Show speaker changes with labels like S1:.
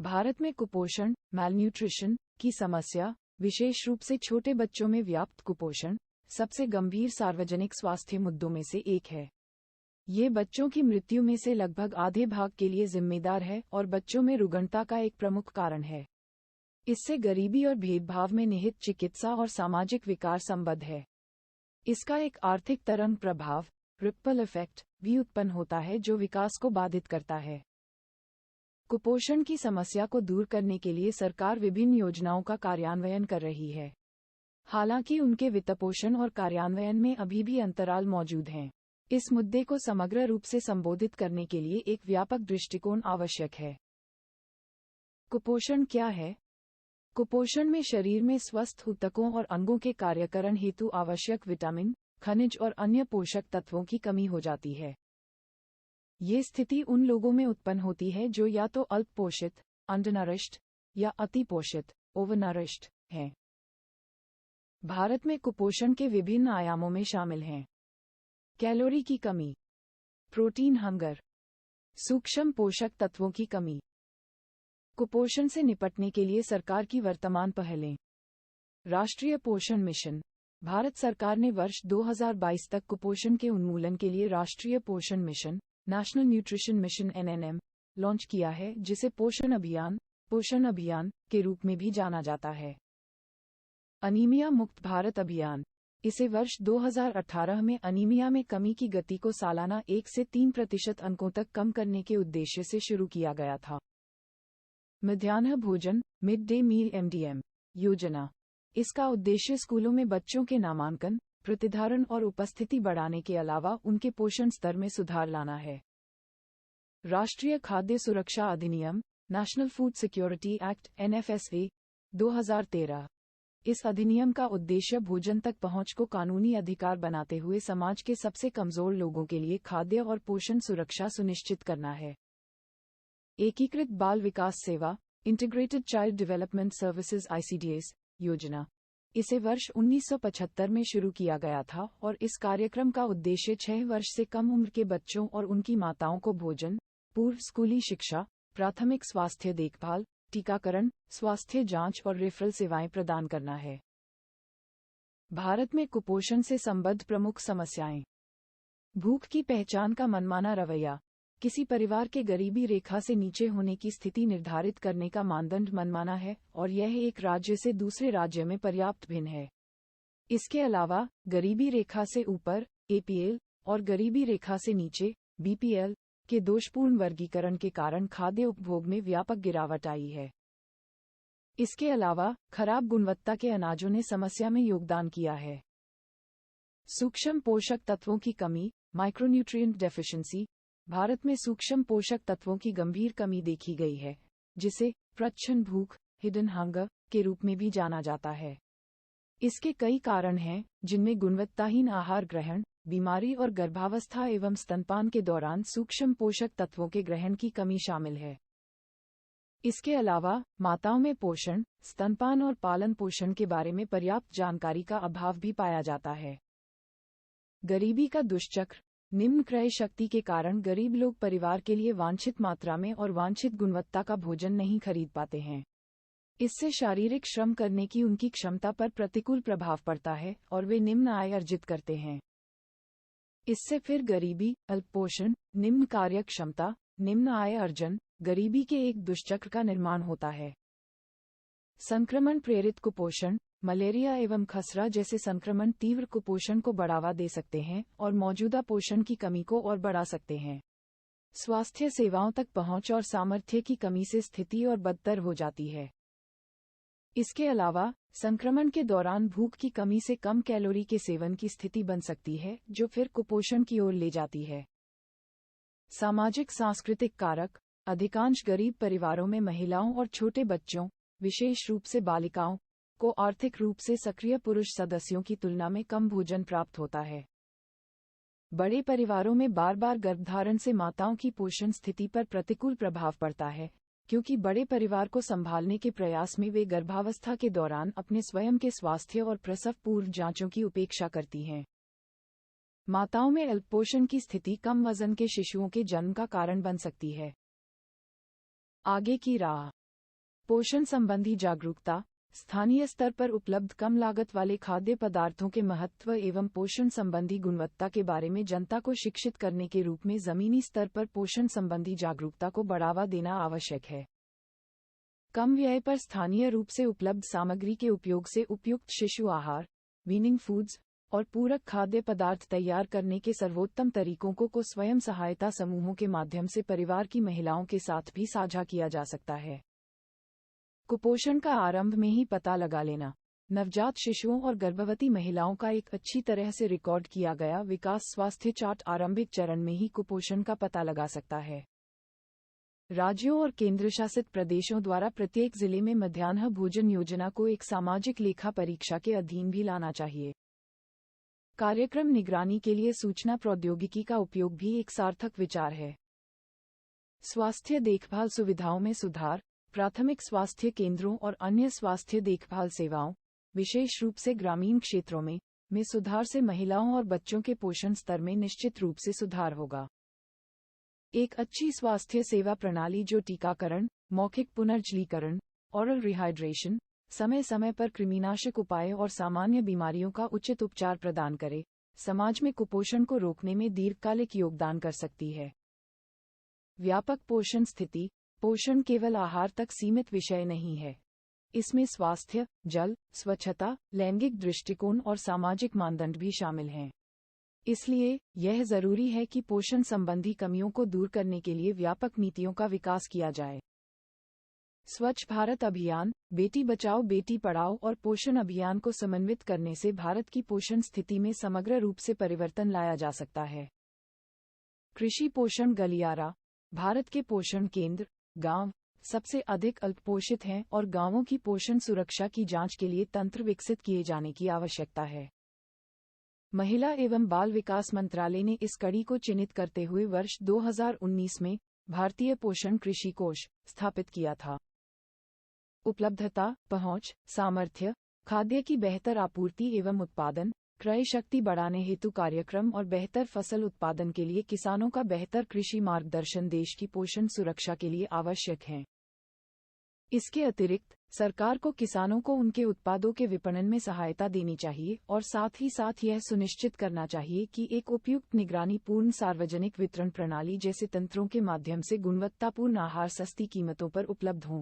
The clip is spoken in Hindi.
S1: भारत में कुपोषण, मैलन्यूट्रिशन की समस्या, विशेष रूप से छोटे बच्चों में व्याप्त कुपोषण, सबसे गंभीर सार्वजनिक स्वास्थ्य मुद्दों में से एक है। ये बच्चों की मृत्यु में से लगभग आधे भाग के लिए जिम्मेदार है और बच्चों में रुग्णता का एक प्रमुख कारण है। इससे गरीबी और भेदभाव में निहित चिकित्सा और सामाजिक विकार संबद्ध है। इसका एक आर्थिक तरंग प्रभाव, रिपल इफेक्ट, भी उत्पन्न होता है जो विकास को बाधित करता है। कुपोषण की समस्या को दूर करने के लिए सरकार विभिन्न योजनाओं का कार्यान्वयन कर रही है। हालांकि उनके वित्तपोषण और कार्यान्वयन में अभी भी अंतराल मौजूद हैं। इस मुद्दे को समग्र रूप से संबोधित करने के लिए एक व्यापक दृष्टिकोण आवश्यक है। कुपोषण क्या है? कुपोषण में शरीर में स्वस्थ ऊतकों और अंगों के कार्यकरण हेतु आवश्यक विटामिन, खनिज और अन्य पोषक तत्वों की कमी हो जाती है। ये स्थिति उन लोगों में उत्पन्न होती है जो या तो अल्पपोषित, अंडरनरिश्ड, या अतिपोषित, ओवरनरिश्ड हैं। भारत में कुपोषण के विभिन्न आयामों में शामिल हैं: कैलोरी की कमी, प्रोटीन हंगर, सूक्ष्म पोषक तत्वों की कमी। कुपोषण से निपटने के लिए सरकार की वर्तमान पहलें। राष्ट्रीय पोषण मिशन। भारत सरकार ने वर्ष 2022 तक कुपोषण के उन्मूलन के लिए राष्ट्रीय पोषण mission, national nutrition mission (NNM) launch किया है, जिसे पोषण अभियान के रूप में भी जाना जाता है। अनीमिया मुक्त भारत अभियान। इसे वर्ष 2018 में अनीमिया में कमी की गति को सालाना 1 से 3% अंकों तक कम करने के उद्देश्य से शुरू किया गया था। मध्याह्न भोजन, मिड डे मील (MDM) योजना। इसका उद्देश्य स्कूलों में बच्चों के नामांकन, प्रतिधारण और उपस्थिति बढ़ाने के अलावा उनके पोषण स्तर में सुधार लाना है। राष्ट्रीय खाद्य सुरक्षा अधिनियम, national food security act (NFSA) 2013। इस अधिनियम का उद्देश्य भोजन तक पहुंच को कानूनी अधिकार बनाते हुए समाज के सबसे कमजोर लोगों के लिए खाद्य और पोषण सुरक्षा सुनिश्चित करना है। एकीकृत बाल विकास सेवा, integrated child development services (ICDS) योजना। इसे वर्ष 1975 में शुरू किया गया था और इस कार्यक्रम का उद्देश्य 6 वर्ष से कम उम्र के बच्चों और उनकी माताओं को भोजन, पूर्व स्कूली शिक्षा, प्राथमिक स्वास्थ्य देखभाल, टीकाकरण, स्वास्थ्य जांच और रेफरल सेवाएं प्रदान करना है। भारत में कुपोषण से संबद्ध प्रमुख समस्याएं। भूख की पहचान का मनमाना रवैया। किसी परिवार के गरीबी रेखा से नीचे होने की स्थिति निर्धारित करने का मानदंड मनमाना है और यह एक राज्य से दूसरे राज्य में पर्याप्त भिन्न है। इसके अलावा, गरीबी रेखा से ऊपर (APL) और गरीबी रेखा से नीचे (BPL) के दोषपूर्ण वर्गीकरण के कारण खाद्य उपभोग में व्यापक गिरावट आई है। इसके अलावा, खराब गुणवत्ता के अनाजों ने समस्या में योगदान किया है। सूक्ष्म पोषक तत्वों की कमी, माइक्रोन्यूट्रिएंट डेफिशिएंसी। भारत में सूक्ष्म पोषक तत्वों की गंभीर कमी देखी गई है, जिसे प्रच्छन्न भूख (हिडन हंगर) के रूप में भी जाना जाता है। इसके कई कारण हैं, जिनमें गुणवत्ताहीन आहार ग्रहण, बीमारी और गर्भावस्था एवं स्तनपान के दौरान सूक्ष्म पोषक तत्वों के ग्रहण की कमी शामिल है। इसके अलावा, माताओं में पोषण, स्तनपान और पालन पोषण के बारे में पर्याप्त जानकारी का अभाव भी पाया जाता है। गरीबी का दुष्चक्र। निम्न क्रय शक्ति के कारण गरीब लोग परिवार के लिए वांछित मात्रा में और वांछित गुणवत्ता का भोजन नहीं खरीद पाते हैं। इससे शारीरिक श्रम करने की उनकी क्षमता पर प्रतिकूल प्रभाव पड़ता है और वे निम्न आय अर्जित करते हैं। इससे फिर गरीबी, अल्पपोषण, निम्न कार्य क्षमता, निम्न आय अर्जन, गरीबी के एक दुष्चक्र का निर्माण होता है। संक्रमण प्रेरित कुपोषण। मलेरिया एवं खसरा जैसे संक्रमण तीव्र कुपोषण को बढ़ावा दे सकते हैं और मौजूदा पोषण की कमी को और बढ़ा सकते हैं। स्वास्थ्य सेवाओं तक पहुंच और सामर्थ्य की कमी से स्थिति और बदतर हो जाती है। इसके अलावा, संक्रमण के दौरान भूख की कमी से कम कैलोरी के सेवन की स्थिति बन सकती है, जो फिर कुपोषण की ओर ले जाती है। सामाजिक सांस्कृतिक कारक। अधिकांश गरीब परिवारों में महिलाओं और छोटे बच्चों, विशेष रूप से बालिकाओं, को आर्थिक रूप से सक्रिय पुरुष सदस्यों की तुलना में कम भोजन प्राप्त होता है। बड़े परिवारों में बार-बार गर्भधारण से माताओं की पोषण स्थिति पर प्रतिकूल प्रभाव पड़ता है, क्योंकि बड़े परिवार को संभालने के प्रयास में वे गर्भावस्था के दौरान अपने स्वयं के स्वास्थ्य और प्रसव पूर्व जांचों की उपेक्षा करती हैं। माताओं में अल्पपोषण की स्थिति कम वजन के शिशुओं के जन्म का कारण बन सकती है। आगे की राह। पोषण संबंधी जागरूकता, स्थानीय स्तर पर उपलब्ध कम लागत वाले खाद्य पदार्थों के महत्व एवं पोषण संबंधी गुणवत्ता के बारे में जनता को शिक्षित करने के रूप में जमीनी स्तर पर पोषण संबंधी जागरूकता को बढ़ावा देना आवश्यक है। कम व्यय पर स्थानीय रूप से उपलब्ध सामग्री के उपयोग से उपयुक्त शिशु आहार, वीनिंग फूड्स और पूरक खाद्य पदार्थ तैयार करने के सर्वोत्तम तरीकों को स्वयं सहायता समूहों के माध्यम से परिवार की महिलाओं के साथ भी साझा किया जा सकता है। कुपोषण का आरंभ में ही पता लगा लेना। नवजात शिशुओं और गर्भवती महिलाओं का एक अच्छी तरह से रिकॉर्ड किया गया विकास स्वास्थ्य चार्ट आरंभिक चरण में ही कुपोषण का पता लगा सकता है। राज्यों और केंद्र शासित प्रदेशों द्वारा प्रत्येक जिले में मध्याह्न भोजन योजना को एक सामाजिक लेखा परीक्षा के अधीन भी लाना चाहिए। कार्यक्रम निगरानी के लिए सूचना प्रौद्योगिकी का उपयोग भी एक सार्थक विचार है। स्वास्थ्य देखभाल सुविधाओं में सुधार, प्राथमिक स्वास्थ्य केंद्रों और अन्य स्वास्थ्य देखभाल सेवाओं, विशेष रूप से ग्रामीण क्षेत्रों में सुधार से महिलाओं और बच्चों के पोषण स्तर में निश्चित रूप से सुधार होगा। एक अच्छी स्वास्थ्य सेवा प्रणाली जो टीकाकरण, मौखिक पुनर्जीवीकरण, ओरल रिहाइड्रेशन, समय समय पर कृमिनाशक उपाय और सामान्य बीमारियों का उचित उपचार प्रदान करे, समाज में कुपोषण को रोकने में दीर्घकालिक योगदान कर सकती है। व्यापक पोषण स्थिति, पोषण केवल आहार तक सीमित विषय नहीं है। इसमें स्वास्थ्य, जल, स्वच्छता, लैंगिक दृष्टिकोण और सामाजिक मानदंड भी शामिल हैं। इसलिए यह जरूरी है कि पोषण संबंधी कमियों को दूर करने के लिए व्यापक नीतियों का विकास किया जाए। स्वच्छ भारत अभियान, बेटी बचाओ बेटी पढ़ाओ और पोषण अभियान को समन्वित करने से भारत की पोषण स्थिति में समग्र रूप से परिवर्तन लाया जा सकता है। कृषि पोषण गलियारा, भारत के पोषण केंद्र, गांव सबसे अधिक अल्पपोषित हैं और गांवों की पोषण सुरक्षा की जांच के लिए तंत्र विकसित किए जाने की आवश्यकता है। महिला एवं बाल विकास मंत्रालय ने इस कड़ी को चिन्हित करते हुए वर्ष 2019 में भारतीय पोषण कृषि कोष स्थापित किया था। उपलब्धता, पहुंच, सामर्थ्य, खाद्य की बेहतर आपूर्ति एवं उत्पादन, क्रय शक्ति बढ़ाने हेतु कार्यक्रम और बेहतर फसल उत्पादन के लिए किसानों का बेहतर कृषि मार्गदर्शन देश की पोषण सुरक्षा के लिए आवश्यक है। इसके अतिरिक्त सरकार को किसानों को उनके उत्पादों के विपणन में सहायता देनी चाहिए और साथ ही साथ यह सुनिश्चित करना चाहिए कि एक उपयुक्त निगरानी पूर्ण सार्वजनिक वितरण प्रणाली जैसे तंत्रों के माध्यम से गुणवत्तापूर्ण आहार सस्ती कीमतों पर उपलब्ध हों।